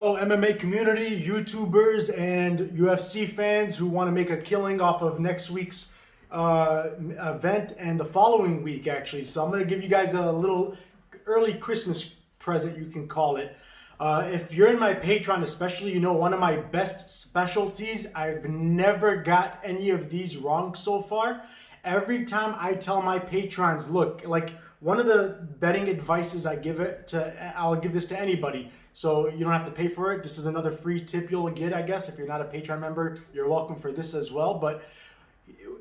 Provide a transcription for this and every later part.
Oh, MMA community, YouTubers, and UFC fans who want to make a killing off of next week's event and the following week, actually. So I'm going to give you guys a little early Christmas present, you can call it. If you're in my Patreon, especially, you know one of my best specialties. I've never got any of these wrong so far. Every time I tell my patrons, look, like one of the betting advices I'll give this to anybody. So you don't have to pay for it. This is another free tip you'll get, I guess. If you're not a Patreon member, you're welcome for this as well. But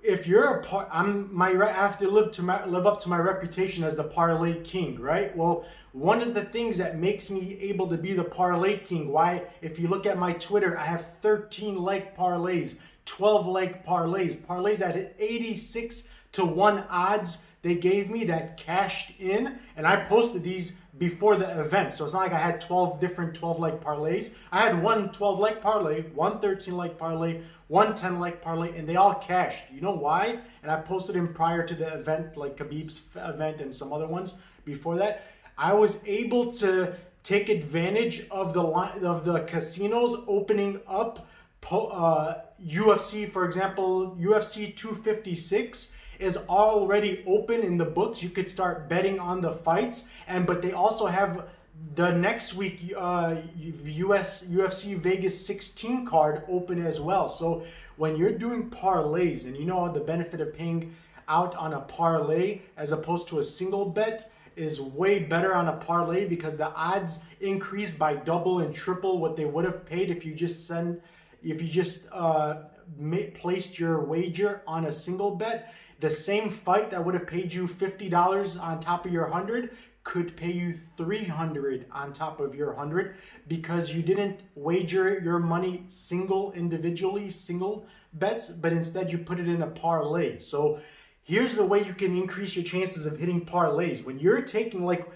if you're I have to live up to my reputation as the parlay king, right? Well, one of the things that makes me able to be the parlay king, why, if you look at my Twitter, I have 13 leg parlays, 12 leg parlays at 86 to 1 odds they gave me that cashed in, and I posted these before the event. So it's not like I had 12 different 12 leg parlays. I had one 12 leg parlay, one 13 leg parlay, one 10 leg parlay, and they all cashed. You know why? And I posted them prior to the event, like Khabib's event and some other ones before that. I was able to take advantage of the casinos opening up. UFC, for example, UFC 256 is already open in the books. You could start betting on the fights, but they also have the next week UFC Vegas 16 card open as well. So when you're doing parlays, and you know the benefit of paying out on a parlay as opposed to a single bet is way better on a parlay, because the odds increase by double and triple what they would have paid if you just placed your wager on a single bet. The same fight that would have paid you $50 on top of your 100 could pay you $300 on top of your 100, because you didn't wager your money single bets, but instead you put it in a parlay. So here's the way you can increase your chances of hitting parlays. When you're taking, like,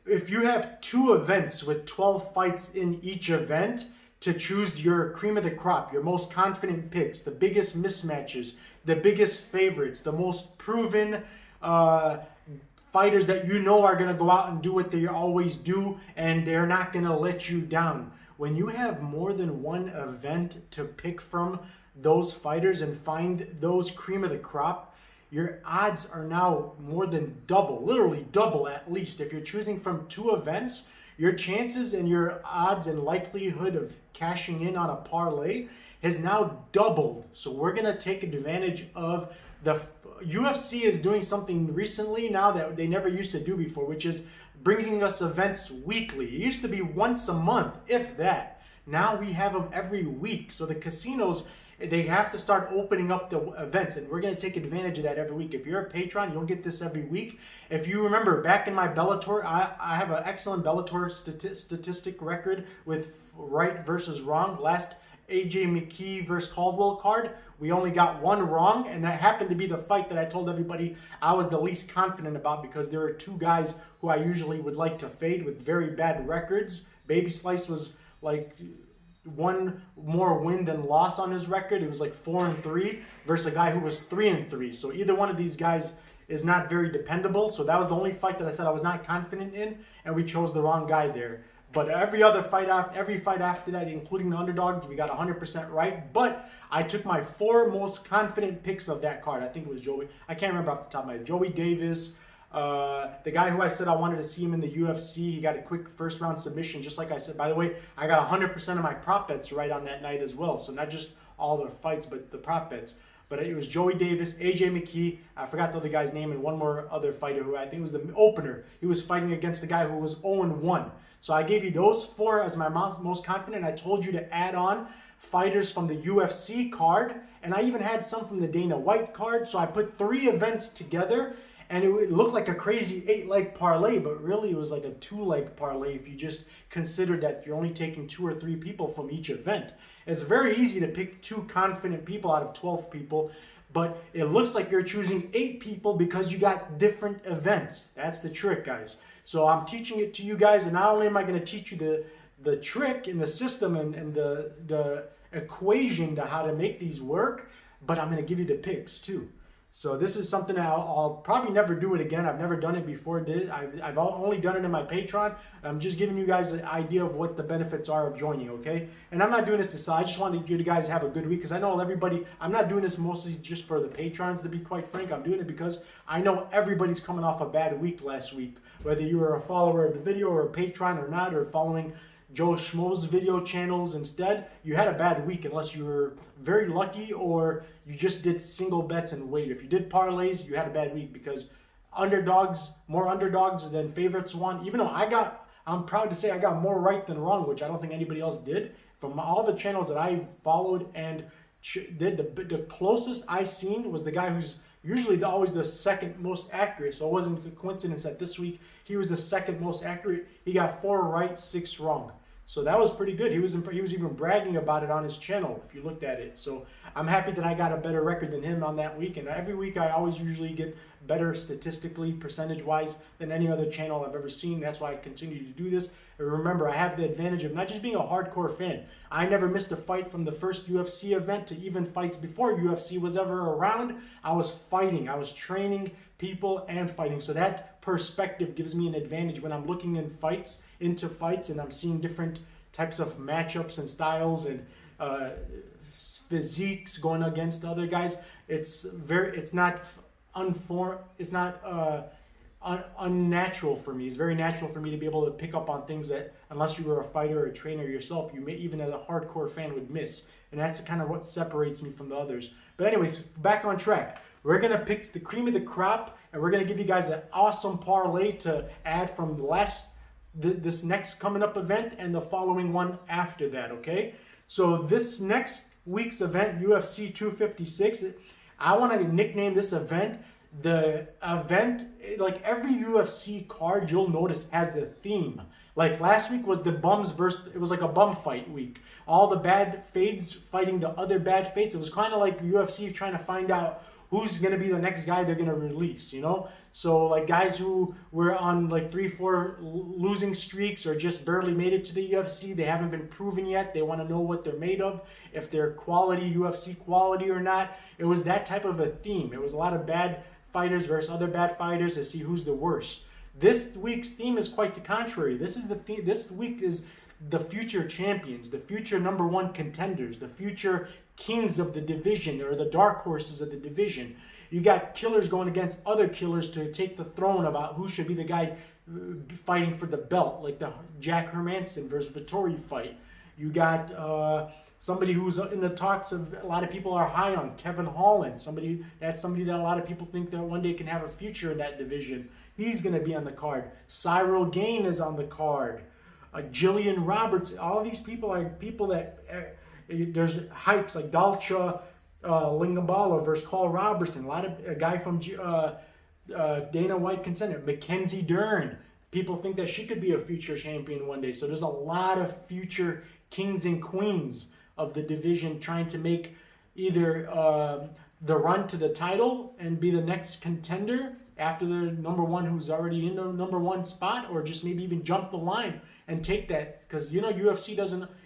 if you have 2 events with 12 fights in each event, to choose your cream of the crop, your most confident picks, the biggest mismatches, the biggest favorites, the most proven fighters that you know are going to go out and do what they always do, and they're not going to let you down. When you have more than one event to pick from those fighters and find those cream of the crop, your odds are now more than double, literally double at least. If you're choosing from 2 events, your chances and your odds and likelihood of cashing in on a parlay has now doubled. So we're going to take advantage of the UFC is doing something recently now that they never used to do before, which is bringing us events weekly. It used to be once a month, if that. Now we have them every week. So the casinos, they have to start opening up the events, and we're going to take advantage of that every week. If you're a patron, you'll get this every week. If you remember, back in my Bellator, I have an excellent Bellator statistic record with right versus wrong. Last AJ McKee versus Caldwell card, we only got 1 wrong, and that happened to be the fight that I told everybody I was the least confident about, because there are 2 guys who I usually would like to fade with very bad records. Baby Slice was like 1 more win than loss on his record. It was like 4-3 versus a guy who was 3-3. So either one of these guys is not very dependable. So that was the only fight that I said I was not confident in, and we chose the wrong guy there. But every fight after that, including the underdogs, we got 100% right. But I took my 4 most confident picks of that card. I think it was Joey. I can't remember off the top of my head. Joey Davis, the guy who I said I wanted to see him in the UFC, he got a quick first round submission, just like I said. By the way, I got 100% of my prop bets right on that night as well. So not just all the fights, but the prop bets. But it was Joey Davis, AJ McKee, I forgot the other guy's name, and one more other fighter who I think was the opener. He was fighting against the guy who was 0-1. So I gave you those 4 as my most confident. I told you to add on fighters from the UFC card, and I even had some from the Dana White card. So I put 3 events together, and it looked like a crazy 8-leg parlay, but really it was like a 2-leg parlay if you just consider that you're only taking 2 or 3 people from each event. It's very easy to pick 2 confident people out of 12 people, but it looks like you're choosing 8 people because you got different events. That's the trick, guys. So I'm teaching it to you guys, and not only am I going to teach you the trick and the system and the equation to how to make these work, but I'm going to give you the picks too. So this is something I'll probably never do it again. I've never done it before. I've only done it in my Patreon. I'm just giving you guys an idea of what the benefits are of joining, okay? And I'm not doing this to sell. I just wanted you guys to have a good week because I know everybody, I'm not doing this mostly just for the patrons, to be quite frank. I'm doing it because I know everybody's coming off a bad week last week. Whether you were a follower of the video or a patron or not, or following Joe Schmo's video channels instead, you had a bad week unless you were very lucky or you just did single bets and wait. If you did parlays, you had a bad week because more underdogs than favorites won. Even though I'm proud to say I got more right than wrong, which I don't think anybody else did. From all the channels that I followed and did, the closest I seen was the guy who's usually always the second most accurate. So it wasn't a coincidence that this week he was the second most accurate. He got 4 right, 6 wrong. So that was pretty good. He was even bragging about it on his channel if you looked at it. So I'm happy that I got a better record than him on that week. And every week I always usually get better statistically, percentage-wise, than any other channel I've ever seen. That's why I continue to do this. And remember, I have the advantage of not just being a hardcore fan. I never missed a fight from the first UFC event to even fights before UFC was ever around. I was fighting. I was training people and fighting. So that perspective gives me an advantage when I'm looking into fights and I'm seeing different types of matchups and styles and physiques going against other guys. It's not unnatural for me. It's very natural for me to be able to pick up on things that, unless you were a fighter or a trainer yourself, you may, even as a hardcore fan, would miss. And that's kind of what separates me from the others. But anyways, back on track. We're going to pick the cream of the crop, and we're going to give you guys an awesome parlay to add from this next coming up event and the following one after that, okay? So this next week's event, UFC 256, I want to nickname this event the event, like every UFC card you'll notice has a theme. Like last week was the bums versus, it was like a bum fight week. All the bad fades fighting the other bad fates. It was kind of like UFC trying to find out who's going to be the next guy they're going to release, you know? So like guys who were on like 3-4 losing streaks or just barely made it to the UFC, they haven't been proven yet. They want to know what they're made of, if they're quality, UFC quality or not. It was that type of a theme. It was a lot of bad fighters versus other bad fighters to see who's the worst. This week's theme is quite the contrary. This week is the future champions, the future #1 contenders, the future kings of the division or the dark horses of the division. You got killers going against other killers to take the throne about who should be the guy fighting for the belt, like the Jack Hermanson versus Vittori fight. You got somebody who's in the talks of, a lot of people are high on, Kevin Holland, somebody that a lot of people think that one day can have a future in that division. He's going to be on the card. Ciryl Gane is on the card. Gillian Robertson. All these people are people that there's hypes like Dolidze Lingabala versus Carl Robertson. A guy from Dana White contender, Mackenzie Dern. People think that she could be a future champion one day. So there's a lot of future kings and queens of the division trying to make either the run to the title and be the next contender after the #1 who's already in the #1 spot, or just maybe even jump the line and take that. Because, you know, UFC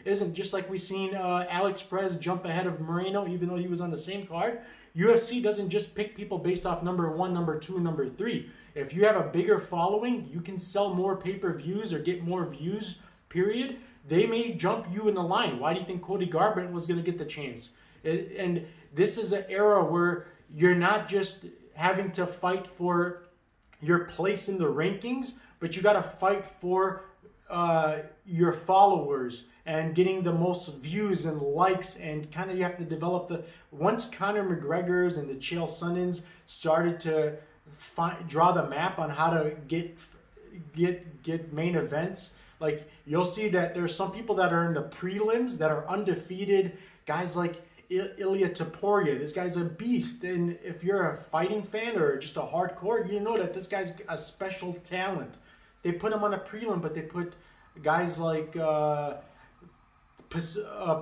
isn't just like we seen Alex Preux jump ahead of Moreno, even though he was on the same card. UFC doesn't just pick people based off #1, #2, and #3. If you have a bigger following, you can sell more pay-per-views or get more views, period. They may jump you in the line. Why do you think Cody Garbrandt was going to get the chance? And this is an era where you're not just having to fight for your place in the rankings, but you got to fight for your followers and getting the most views and likes, and kind of you have to develop once Conor McGregor's and the Chael Sonnens started to draw the map on how to get main events. Like, you'll see that there's some people that are in the prelims that are undefeated. Guys like Ilia Topuria, this guy's a beast. And if you're a fighting fan or just a hardcore, you know that this guy's a special talent. They put him on a prelim, but they put guys like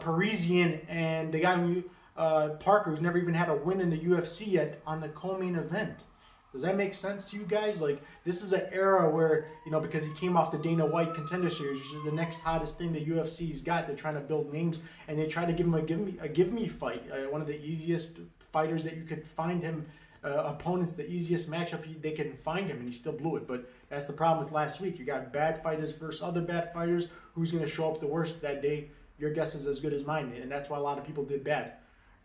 Parisian and the guy who Parker, who's never even had a win in the UFC yet, on the co-main event. Does that make sense to you guys? Like, this is an era where, you know, because he came off the Dana White Contender Series, which is the next hottest thing the UFC's got. They're trying to build names, and they try to give him a give me fight. One of the easiest fighters that you could find him opponents the easiest matchup they can find him, and he still blew it. But that's the problem with last week. You got bad fighters versus other bad fighters. Who's going to show up the worst that day? Your guess is as good as mine, and that's why a lot of people did bad.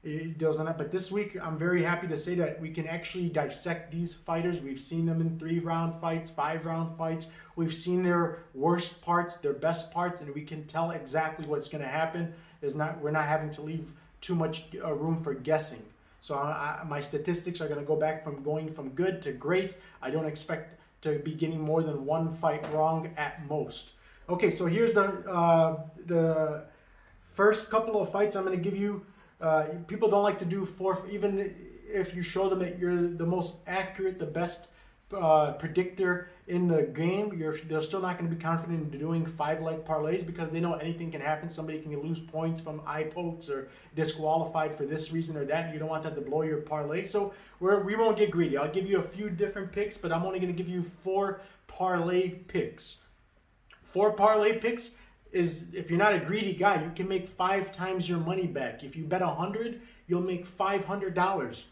But this week, I'm very happy to say that we can actually dissect these fighters. We've seen them in 3-round fights, 5-round fights. We've seen their worst parts, their best parts, and we can tell exactly what's going to happen. We're not having to leave too much room for guessing. So my statistics are going to go back from going from good to great. I don't expect to be getting more than one fight wrong at most. Okay, so here's the first couple of fights I'm going to give you. People don't like to do 4, even if you show them that you're the most accurate, the best predictor in the game. They're still not going to be confident in doing 5-leg parlays because they know anything can happen. Somebody can lose points from eye pokes or disqualified for this reason or that. You don't want that to blow your parlay. So we won't get greedy. I'll give you a few different picks, but I'm only going to give you 4 parlay picks. 4 parlay picks is, if you're not a greedy guy, you can make 5 times your money back. If you bet 100, you'll make $500.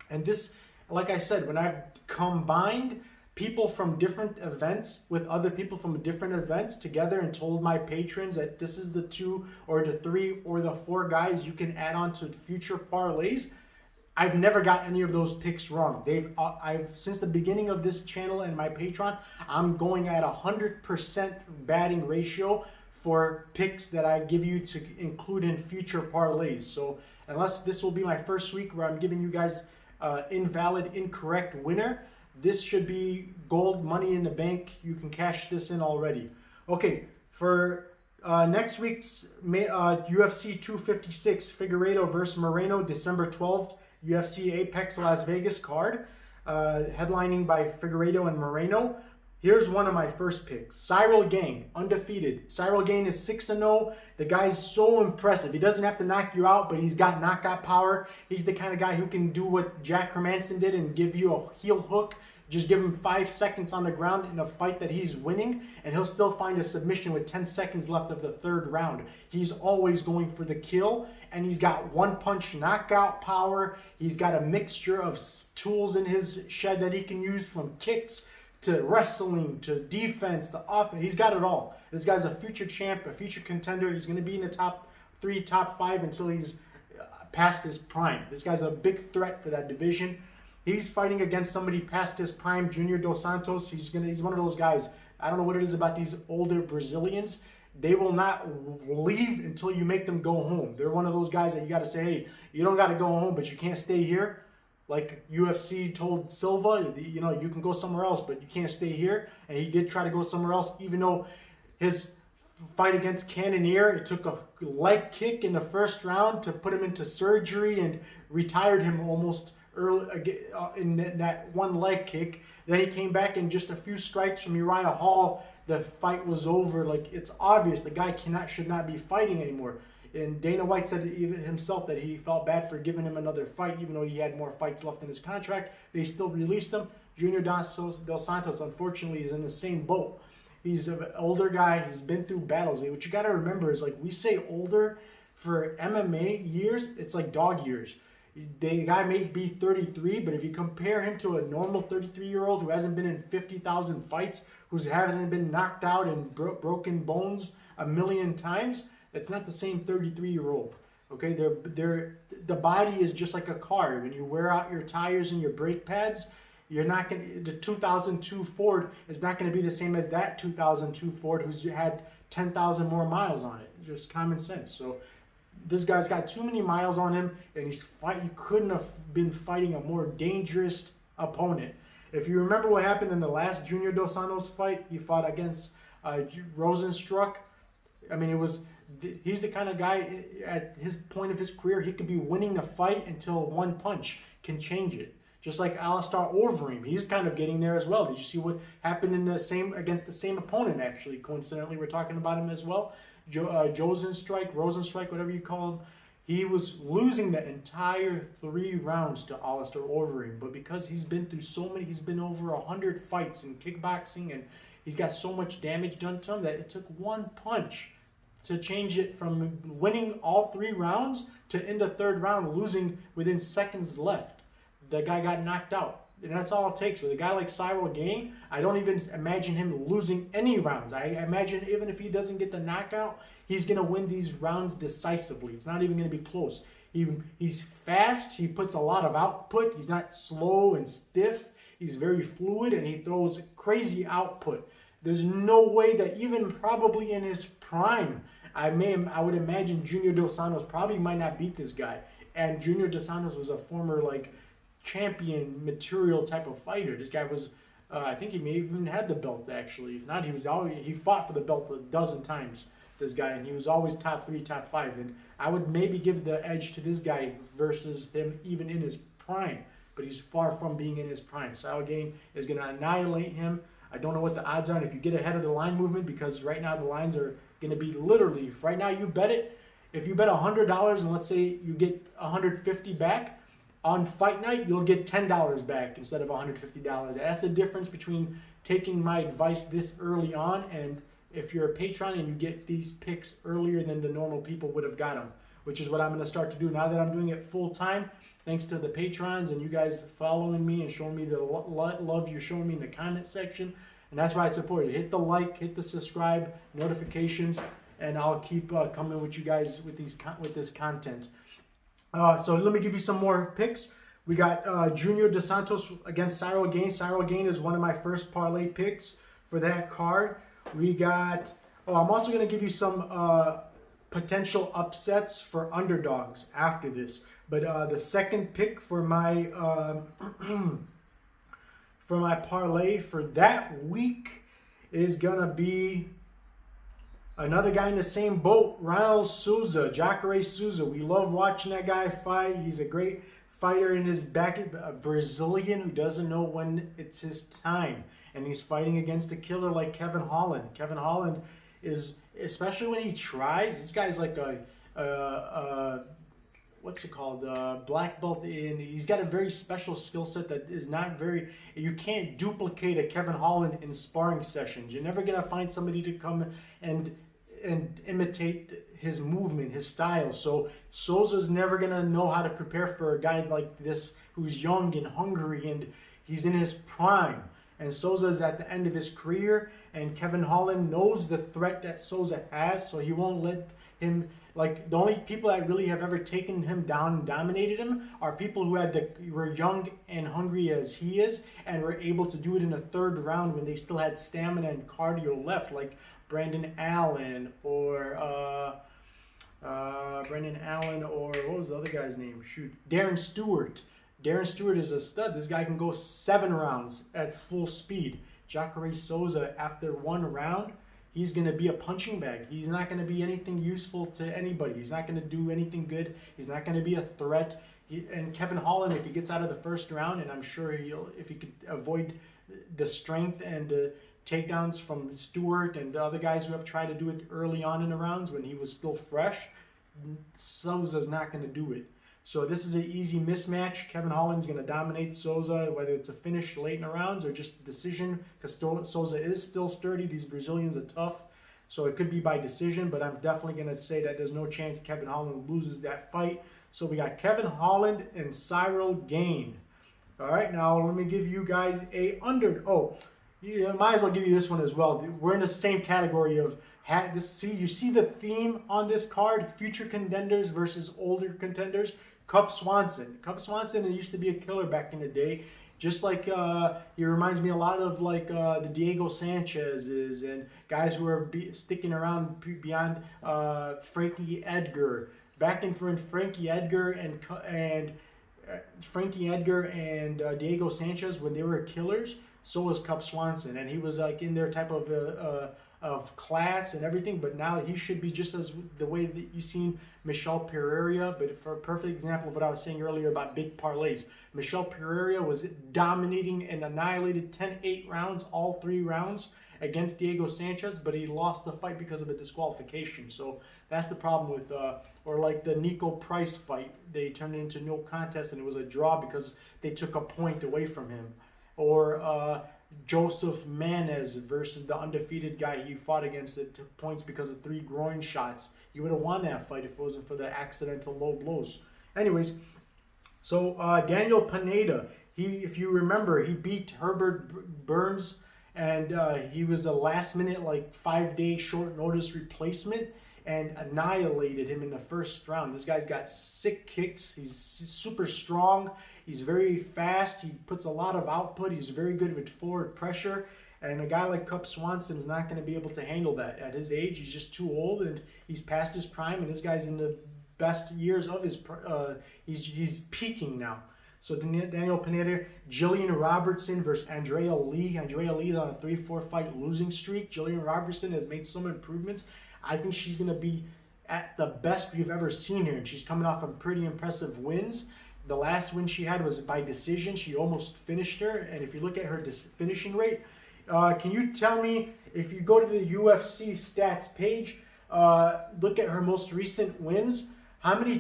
And this, like I said, when I've combined people from different events with other people from different events together and told my patrons that this is the 2 or the 3 or the 4 guys you can add on to future parlays, I've never got any of those picks wrong. I've since the beginning of this channel and my Patreon, I'm going at 100% batting ratio for picks that I give you to include in future parlays. So unless this will be my first week where I'm giving you guys invalid, incorrect winner, this should be gold money in the bank. You can cash this in already. Okay, for next week's UFC 256, Figueiredo versus Moreno, December 12th, UFC Apex Las Vegas card, headlining by Figueiredo and Moreno. Here's one of my first picks. Ciryl Gane, undefeated. Ciryl Gane is 6-0. The guy's so impressive. He doesn't have to knock you out, but he's got knockout power. He's the kind of guy who can do what Jack Hermanson did and give you a heel hook. Just give him 5 seconds on the ground in a fight that he's winning, and he'll still find a submission with 10 seconds left of the 3rd round. He's always going for the kill, and he's got one-punch knockout power. He's got a mixture of tools in his shed that he can use, from kicks to wrestling, to defense, to offense. He's got it all. This guy's a future champ, a future contender. He's going to be in the top 3, top 5 until he's past his prime. This guy's a big threat for that division. He's fighting against somebody past his prime, Junior Dos Santos. He's one of those guys. I don't know what it is about these older Brazilians. They will not leave until you make them go home. They're one of those guys that you got to say, hey, you don't got to go home, but you can't stay here. Like UFC told Silva, you know, you can go somewhere else, but you can't stay here. And he did try to go somewhere else, even though his fight against Cannonier, it took a leg kick in the 1st round to put him into surgery and retired him almost early in that one leg kick. Then he came back, and just a few strikes from Uriah Hall, the fight was over. Like, it's obvious the guy should not be fighting anymore. And Dana White said even himself that he felt bad for giving him another fight, even though he had more fights left in his contract. They still released him. Junior Dos Santos, unfortunately, is in the same boat. He's an older guy. He's been through battles. What you got to remember is, like, we say older for MMA years, it's like dog years. The guy may be 33, but if you compare him to a normal 33-year-old who hasn't been in 50,000 fights, who hasn't been knocked out and broken bones a million times, it's not the same 33-year-old. Okay, the body is just like a car. When you wear out your tires and your brake pads, you're not going. The 2002 Ford is not going to be the same as that 2002 Ford who's had 10,000 more miles on it. Just common sense. So this guy's got too many miles on him, and he couldn't have been fighting a more dangerous opponent. If you remember what happened in the last Junior Dos Santos fight, he fought against Rosenstruck. I mean, he's the kind of guy at his point of his career, he could be winning the fight until one punch can change it. Just like Alistair Overeem, he's kind of getting there as well. Did you see what happened against the same opponent? Actually, coincidentally, we're talking about him as well. Rosenstrike, whatever you call him. He was losing the entire 3 rounds to Alistair Overeem, but because he's been through so many, he's been over 100 fights in kickboxing, and he's got so much damage done to him that it took one punch to change it from winning all 3 rounds to in the 3rd round losing within seconds left. the guy got knocked out. And that's all it takes. With a guy like Ciryl Gane, I don't even imagine him losing any rounds. I imagine even if he doesn't get the knockout, he's going to win these rounds decisively. It's not even going to be close. He's fast. He puts a lot of output. He's not slow and stiff. He's very fluid, and he throws crazy output. There's no way that even probably in his prime, I would imagine Junior Dos Santos probably might not beat this guy. And Junior Dos Santos was a former like champion material type of fighter. This guy was, I think he may even had the belt actually. If not, he fought for the belt a dozen times. This guy, and he was always top 3, top 5. And I would maybe give the edge to this guy versus him even in his prime. But he's far from being in his prime. Ciryl Gane is going to annihilate him. I don't know what the odds are. And if you get ahead of the line movement, because right now the lines are going to be literally, if right now you bet it, if you bet $100 and let's say you get $150 back, on fight night you'll get $10 back instead of $150. That's the difference between taking my advice this early on and if you're a patron and you get these picks earlier than the normal people would have got them, which is what I'm going to start to do now that I'm doing it full time. Thanks to the patrons and you guys following me and showing me the love you're showing me in the comment section. And that's why I support it. Hit the like, hit the subscribe, notifications, and I'll keep coming with you guys with this content. So let me give you some more picks. We got Junior Dos Santos against Ciryl Gane. Ciryl Gane is one of my first parlay picks for that card. We got, I'm also going to give you some potential upsets for underdogs after this. But the second pick for my for my parlay for that week is going to be another guy in the same boat, Souza, Jacare Souza. We love watching that guy fight. He's a great fighter in his back, a Brazilian who doesn't know when it's his time. And he's fighting against a killer like Kevin Holland. Kevin Holland is, especially when he tries, this guy's like what's it called? Black belt in, he's got a very special skill set that is not very, you can't duplicate a Kevin Holland in sparring sessions. You're never going to find somebody to come and imitate his movement, his style. So Souza's never going to know how to prepare for a guy like this who's young and hungry and he's in his prime. And Souza is at the end of his career, and Kevin Holland knows the threat that Souza has, so he won't let him, like, the only people that really have ever taken him down and dominated him are people who were young and hungry as he is, and were able to do it in the third round when they still had stamina and cardio left, like Allan or what was the other guy's name? Shoot, Darren Stewart. Darren Stewart is a stud. This guy can go 7 rounds at full speed. Jacare Souza, after 1 round, he's going to be a punching bag. He's not going to be anything useful to anybody. He's not going to do anything good. He's not going to be a threat. And Kevin Holland, if he gets out of the first round, and I'm sure if he could avoid the strength and the takedowns from Stewart and the other guys who have tried to do it early on in the rounds when he was still fresh, Souza's not going to do it. So this is an easy mismatch. Kevin Holland's going to dominate Souza, whether it's a finish late in the rounds or just decision, because Souza is still sturdy. These Brazilians are tough. So it could be by decision, but I'm definitely going to say that there's no chance Kevin Holland loses that fight. So we got Kevin Holland and Ciryl Gane. All right, now let me give you guys a might as well give you this one as well. We're in the same category of you see the theme on this card: future contenders versus older contenders. Swanson. Swanson used to be a killer back in the day. Just like he reminds me a lot of like the Diego Sanchez's and guys who are sticking around beyond Frankie Edgar. Back in for Frankie Edgar and Diego Sanchez, when they were killers, so was Swanson, and he was like in their type of class and everything, but now he should be just as the way that you've seen Michel Pereira. But for a perfect example of what I was saying earlier about big parlays, Michel Pereira was dominating and annihilated 10-8 rounds, all 3 rounds against Diego Sanchez, but he lost the fight because of a disqualification. So that's the problem with, or like the Nico Price fight, they turned it into no contest and it was a draw because they took a point away from him. Or Joseph Manez versus the undefeated guy he fought against that took points because of 3 groin shots. He would have won that fight if it wasn't for the accidental low blows. Anyways, So Daniel Pineda, if you remember, he beat Herbert Burns, and he was a last-minute, like 5-day short notice replacement, and annihilated him in the first round. This guy's got sick kicks. He's super strong. He's very fast. He puts a lot of output. He's very good with forward pressure. And a guy like Swanson is not going to be able to handle that. At his age, he's just too old, and he's past his prime, and this guy's in the best years of his he's peaking now. So Daniel Pineda, Gillian Robertson versus Andrea Lee. Andrea Lee is on a 3-4 fight losing streak. Gillian Robertson has made some improvements. I think she's going to be at the best you've ever seen her, and she's coming off some pretty impressive wins. The last win she had was by decision. She almost finished her, and if you look at her finishing rate, can you tell me, if you go to the UFC stats page, look at her most recent wins, how many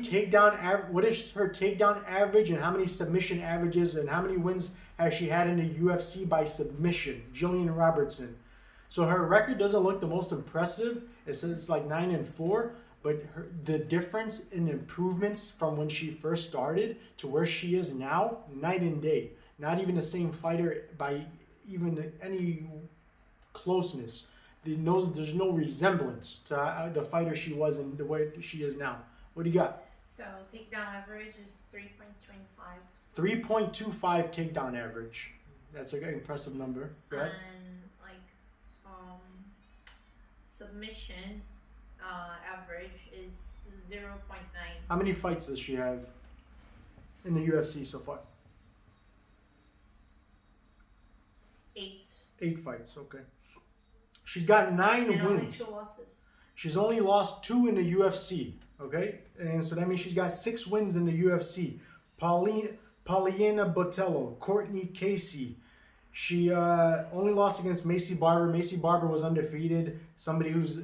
what is her takedown average, and how many submission averages, and how many wins has she had in the UFC by submission? Gillian Robertson. So her record doesn't look the most impressive. It says it's like 9-4, but the difference in improvements from when she first started to where she is now, night and day. Not even the same fighter by even any closeness. There's no resemblance to the fighter she was and the way she is now. What do you got? So takedown average is 3.25. 3.25 takedown average. That's an impressive number. Right? And like submission average is 0.9. How many fights does she have in the UFC so far? 8. 8 fights, okay. She's got 9 wins. Only 2 losses. She's only lost 2 in the UFC, okay? And so that means she's got 6 wins in the UFC. Paulina Botello, Courtney Casey. She only lost against Macy Barber. Macy Barber was undefeated. Somebody who's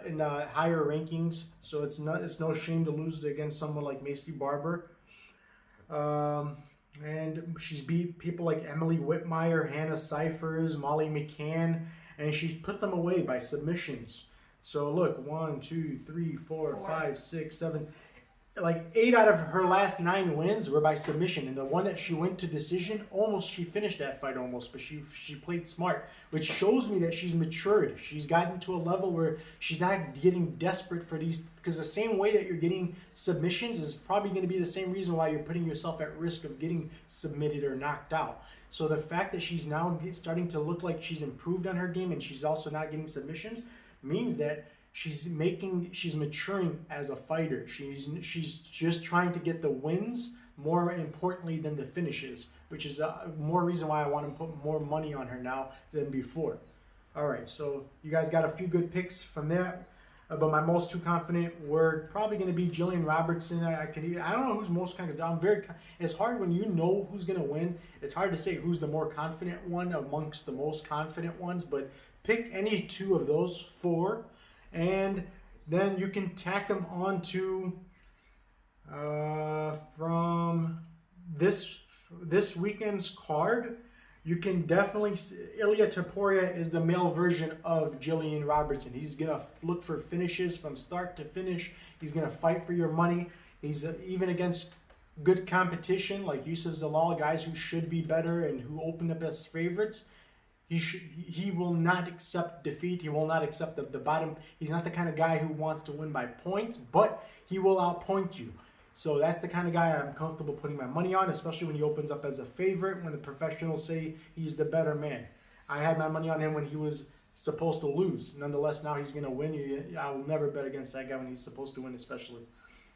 in the higher rankings, so it's no shame to lose against someone like Macy Barber. And she's beat people like Emily Whitmire, Hannah Cyphers, Molly McCann, and she's put them away by submissions. So look, 1, 2, 3, 4, 5, 6, 7, like 8 out of her last 9 wins were by submission, and the one that she went to decision, she finished that fight almost, but she played smart, which shows me that she's matured. She's gotten to a level where she's not getting desperate for these, because the same way that you're getting submissions is probably going to be the same reason why you're putting yourself at risk of getting submitted or knocked out. So the fact that she's now starting to look like she's improved on her game, and she's also not getting submissions, means that she's maturing as a fighter. She's just trying to get the wins more importantly than the finishes, which is more reason why I want to put more money on her now than before. All right, so you guys got a few good picks from that, but my most 2 confident were probably going to be Gillian Robertson. I don't know who's most confident, because it's hard when you know who's going to win. It's hard to say who's the more confident one amongst the most confident ones, but pick any 2 of those 4. And then you can tack them onto from this weekend's card. You can definitely, Ilia Topuria is the male version of Gillian Robertson. He's going to look for finishes from start to finish. He's going to fight for your money. He's even against good competition like Yusuf Zalal, guys who should be better and who opened up as favorites. He will not accept defeat. He will not accept the bottom. He's not the kind of guy who wants to win by points, but he will outpoint you. So that's the kind of guy I'm comfortable putting my money on, especially when he opens up as a favorite, when the professionals say he's the better man. I had my money on him when he was supposed to lose. Nonetheless, now he's going to win. I will never bet against that guy when he's supposed to win, especially.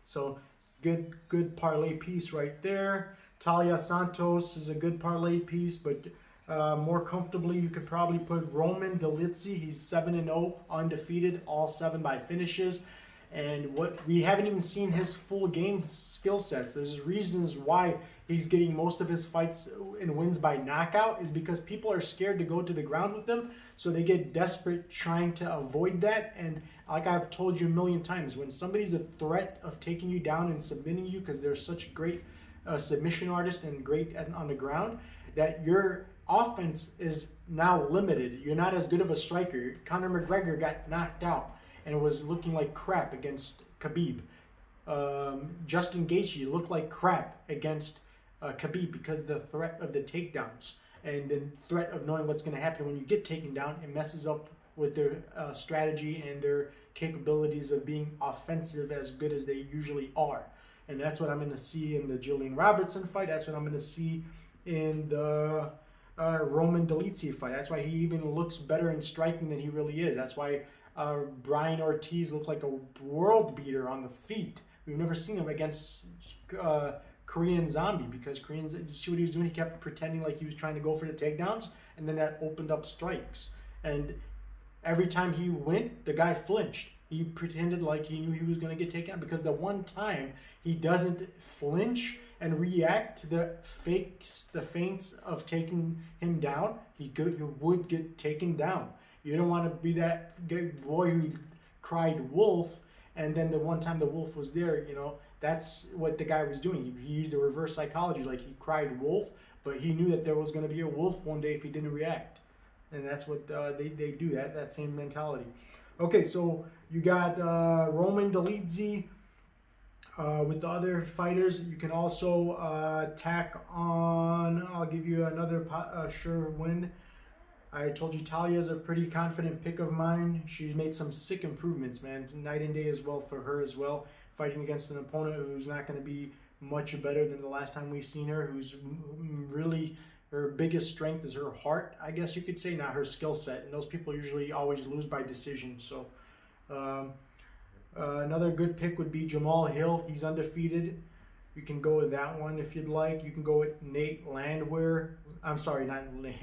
So good parlay piece right there. Taila Santos is a good parlay piece, but more comfortably, you could probably put Roman Dolidze. He's 7-0, undefeated, all 7 by finishes. And what we haven't even seen his full game skill sets. There's reasons why he's getting most of his fights and wins by knockout is because people are scared to go to the ground with him, so they get desperate trying to avoid that. And like I've told you a million times, when somebody's a threat of taking you down and submitting you because they're such great submission artists and great on the ground, that your offense is now limited. You're not as good of a striker. Conor McGregor got knocked out and was looking like crap against Khabib. Justin Gaethje looked like crap against Khabib because of the threat of the takedowns and the threat of knowing what's going to happen when you get taken down. It messes up with their strategy and their capabilities of being offensive as good as they usually are. And that's what I'm going to see in the Gillian Robertson fight. That's what I'm going to see in the Roman Dolidze fight. That's why he even looks better in striking than he really is. That's why Brian Ortiz looked like a world beater on the feet. We've never seen him against Korean Zombie, because Koreans, you see what he was doing? He kept pretending like he was trying to go for the takedowns, and then that opened up strikes. And every time he went, the guy flinched. He pretended like he knew he was going to get taken out, because the one time he doesn't flinch and react to the feints of taking him down, he would get taken down. You don't want to be that boy who cried wolf, and then the one time the wolf was there, you know, that's what the guy was doing. He used the reverse psychology, like he cried wolf, but he knew that there was going to be a wolf one day if he didn't react. And that's what they do, that same mentality. Okay, so you got Roman Dolidze with the other fighters. You can also tack on, I'll give you another sure win. I told you Taila is a pretty confident pick of mine. She's made some sick improvements, man. Night and day as well for her as well. Fighting against an opponent who's not going to be much better than the last time we've seen her, who's really, her biggest strength is her heart, I guess you could say, not her skill set. And those people usually always lose by decision. So another good pick would be Jamahal Hill. He's undefeated. You can go with that one if you'd like. You can go with Nate Landwehr. I'm sorry, not Nate.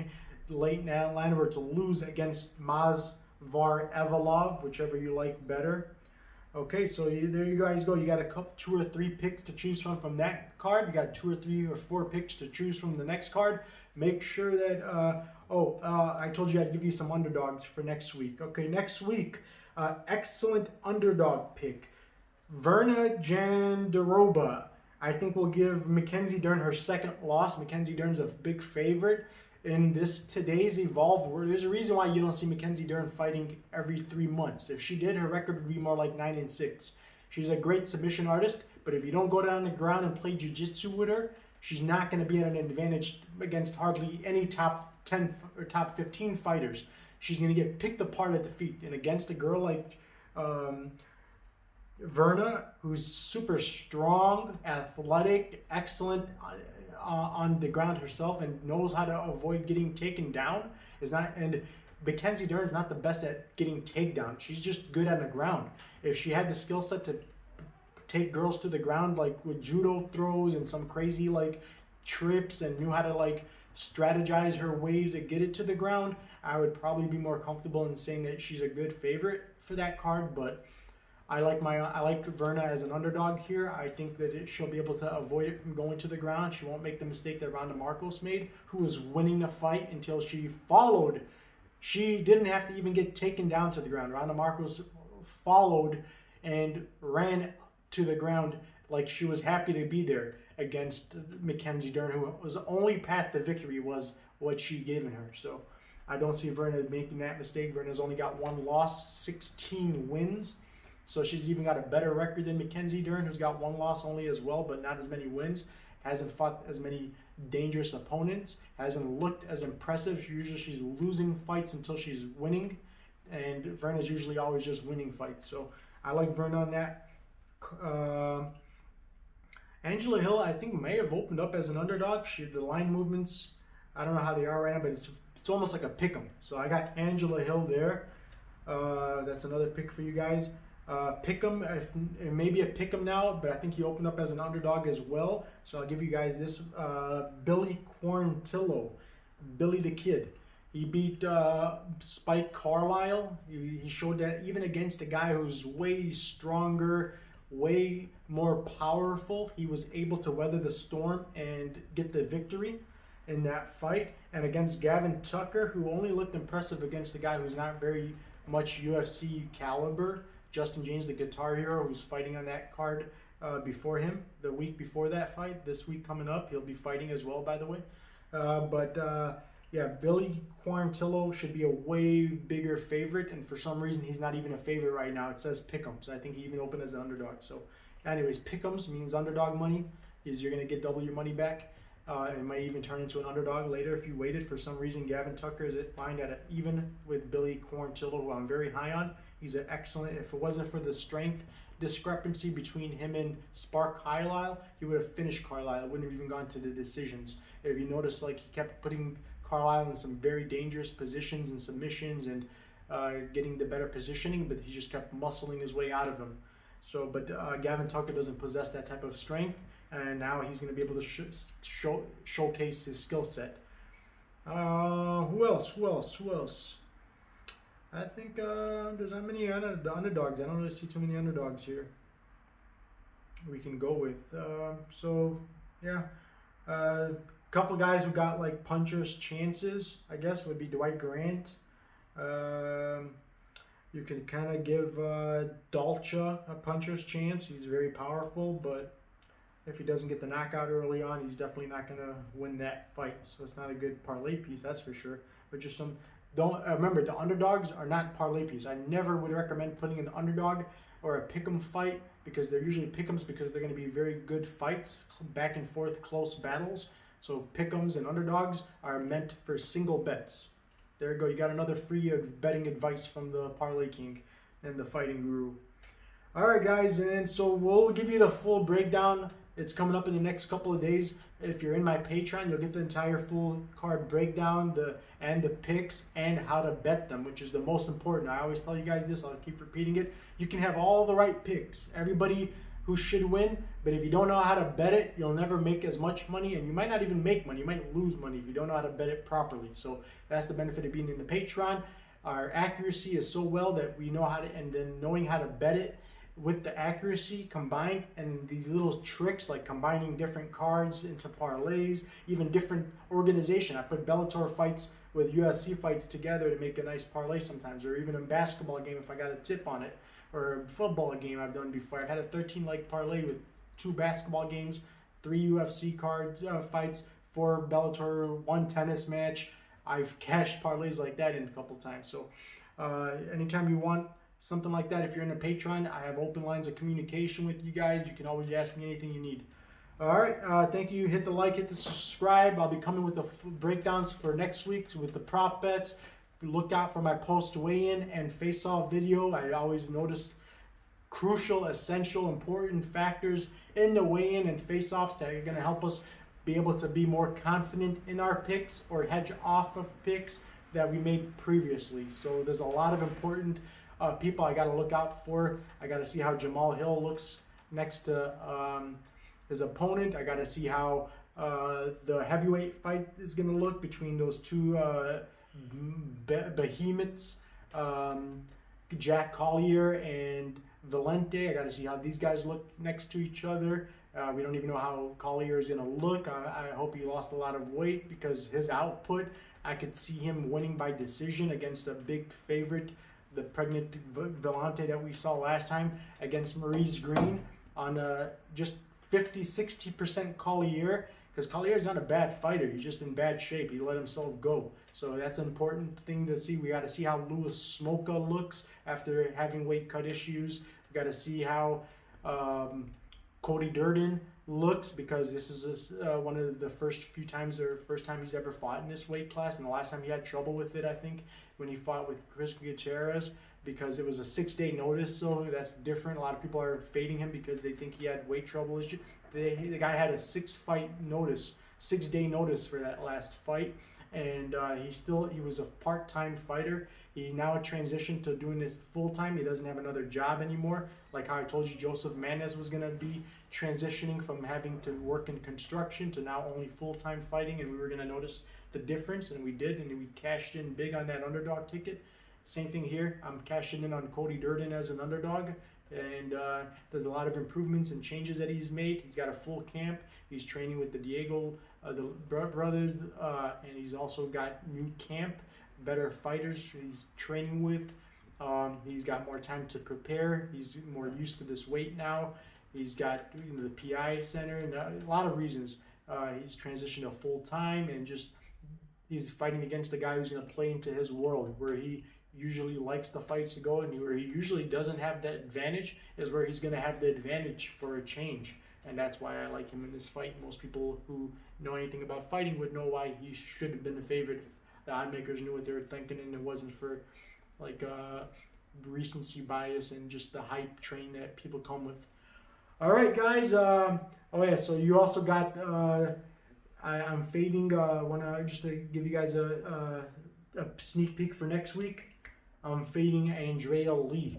Late Landwehr to lose against Movsar Evloev, whichever you like better. Okay, so there you guys go. You got a couple, 2 or 3 picks to choose from that card. You got 2 or 3 or 4 picks to choose from the next card. Make sure that I told you I'd give you some underdogs for next week. Okay, next week, excellent underdog pick, Virna Jandiroba. I think we'll give Mackenzie Dern her second loss. Mackenzie Dern's a big favorite in today's evolved world. There's a reason why you don't see Mackenzie Dern fighting every 3 months. If she did, her record would be more like 9-6. She's a great submission artist, but if you don't go down the ground and play jiu-jitsu with her, she's not going to be at an advantage against hardly any top 10 or top 15 fighters. She's going to get picked apart at the feet. And against a girl like Virna, who's super strong, athletic, excellent on the ground herself, and knows how to avoid getting taken down, and Mackenzie Dern is not the best at getting takedown. She's just good on the ground. If she had the skill set to take girls to the ground, like with judo throws and some crazy like trips, and knew how to like strategize her way to get it to the ground, I would probably be more comfortable in saying that she's a good favorite for that card. But I like Virna as an underdog here. I think that she'll be able to avoid it from going to the ground. She won't make the mistake that Ronda Marcos made, who was winning the fight until she followed. She didn't have to even get taken down to the ground. Ronda Marcos followed and ran to the ground like she was happy to be there against Mackenzie Dern, who was the only path to victory was what she given her. So I don't see Virna making that mistake. Virna's only got 1 loss, 16 wins. So she's even got a better record than Mackenzie Dern, who's got 1 loss only as well, but not as many wins. Hasn't fought as many dangerous opponents. Hasn't looked as impressive. Usually she's losing fights until she's winning. And Virna's usually always just winning fights. So I like Virna on that. Angela Hill, I think, may have opened up as an underdog. The line movements, I don't know how they are right now, but it's almost like a pick 'em. So I got Angela Hill there. That's another pick for you guys. Pick'em, it may be a pick'em now, but I think he opened up as an underdog as well. So I'll give you guys this. Billy Quarantillo, Billy the Kid. He beat Spike Carlisle. He showed that even against a guy who's way stronger, way more powerful, he was able to weather the storm and get the victory in that fight. And against Gavin Tucker, who only looked impressive against a guy who's not very much UFC caliber, Justin James, the Guitar Hero, who's fighting on that card before him, the week before that fight. This week coming up, he'll be fighting as well, by the way. Yeah, Billy Quarantillo should be a way bigger favorite, and for some reason, he's not even a favorite right now. It says pick 'em, so I think he even opened as an underdog. So Anyways, pick'ems means underdog money. Is you're gonna get double your money back. It might even turn into an underdog later if you waited. For some reason, Gavin Tucker is lined at an even with Billy Quarantillo, who I'm very high on. He's an excellent. If it wasn't for the strength discrepancy between him and Spark Carlisle, he would have finished Carlisle. It wouldn't have even gone to the decisions. If you notice, like, he kept putting Carlisle in some very dangerous positions and submissions and getting the better positioning, but he just kept muscling his way out of him. So, but Gavin Tucker doesn't possess that type of strength, and now he's going to be able to showcase his skill set. Who else? I think there's not many underdogs. I don't really see too many underdogs here we can go with. So, yeah. Couple guys who got like puncher's chances, I guess, would be Dwight Grant. You could kind of give Dolce a puncher's chance. He's very powerful, but if he doesn't get the knockout early on, he's definitely not going to win that fight. So it's not a good parlay piece, that's for sure. But just some, remember, the underdogs are not parlay piece. I never would recommend putting an underdog or a pick'em fight, because they're usually pick'ems because they're going to be very good fights, back and forth, close battles. So pick'ems and underdogs are meant for single bets. There you go. You got another free betting advice from the Parlay King and the Fighting Guru. All right, guys, and so we'll give you the full breakdown. It's coming up in the next couple of days. If you're in my Patreon, you'll get the entire full card breakdown, the picks, and how to bet them, which is the most important. I always tell you guys this. I'll keep repeating it. You can have all the right picks. Everybody who should win, but if you don't know how to bet it, you'll never make as much money, and you might not even make money. You might lose money if you don't know how to bet it properly. So that's the benefit of being in the Patreon. Our accuracy is so well that we know how to, and then knowing how to bet it with the accuracy combined, and these little tricks like combining different cards into parlays, even different organization. I put Bellator fights with UFC fights together to make a nice parlay sometimes, or even a basketball game if I got a tip on it, or a football game I've done before. I've had a 13-leg parlay with 2 basketball games, 3 UFC card fights, 4 Bellator, 1 tennis match. I've cashed parlays like that in a couple times. So anytime you want something like that, if you're in a Patreon, I have open lines of communication with you guys. You can always ask me anything you need. All right, thank you. Hit the like, hit the subscribe. I'll be coming with the breakdowns for next week with the prop bets. Look out for my post weigh-in and face-off video. I always notice crucial, essential, important factors in the weigh-in and face-offs that are going to help us be able to be more confident in our picks or hedge off of picks that we made previously. So there's a lot of important people I got to look out for. I got to see how Jamahal Hill looks next to his opponent. I got to see how the heavyweight fight is going to look between those two behemoths, Jack Collier and Valente. I got to see how these guys look next to each other. We don't even know how Collier is going to look. I hope he lost a lot of weight, because his output, I could see him winning by decision against a big favorite, the pregnant Valente that we saw last time against Maurice Green, on just 50-60% Collier, because Collier is not a bad fighter. He's just in bad shape. He let himself go. So that's an important thing to see. We got to see how Louis Smolka looks after having weight cut issues. We got to see how Cody Durden looks, because this is one of the first time he's ever fought in this weight class, and the last time he had trouble with it, I think, when he fought with Chris Gutierrez, because it was a 6-day notice. So that's different. A lot of people are fading him because they think he had weight trouble issue. The guy had a 6-day notice for that last fight, and he was a part-time fighter. He now transitioned to doing this full-time. He doesn't have another job anymore. Like how I told you, Joseph Manez was going to be transitioning from having to work in construction to now only full-time fighting, and we were going to notice the difference, and we did, and we cashed in big on that underdog ticket. Same thing here. I'm cashing in on Cody Durden as an underdog, and there's a lot of improvements and changes that he's made. He's got a full camp. He's training with the Diego the brothers, and he's also got new camp, better fighters he's training with. He's got more time to prepare. He's more used to this weight now. He's got the PI center, and a lot of reasons. He's transitioned to full time, and just he's fighting against a guy who's going to play into his world, where he usually likes the fights to go, and where he usually doesn't have that advantage is where he's going to have the advantage for a change. And that's why I like him in this fight. Most people who know anything about fighting would know why he should have been the favorite. The odd makers knew what they were thinking, and it wasn't for like recency bias and just the hype train that people come with. All right, guys. Oh yeah, so you also got. I'm fading. Just to give you guys a sneak peek for next week. I'm fading Andrea Lee.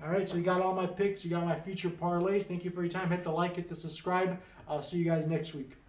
All right, so you got all my picks. You got my future parlays. Thank you for your time. Hit the like, hit the subscribe. I'll see you guys next week.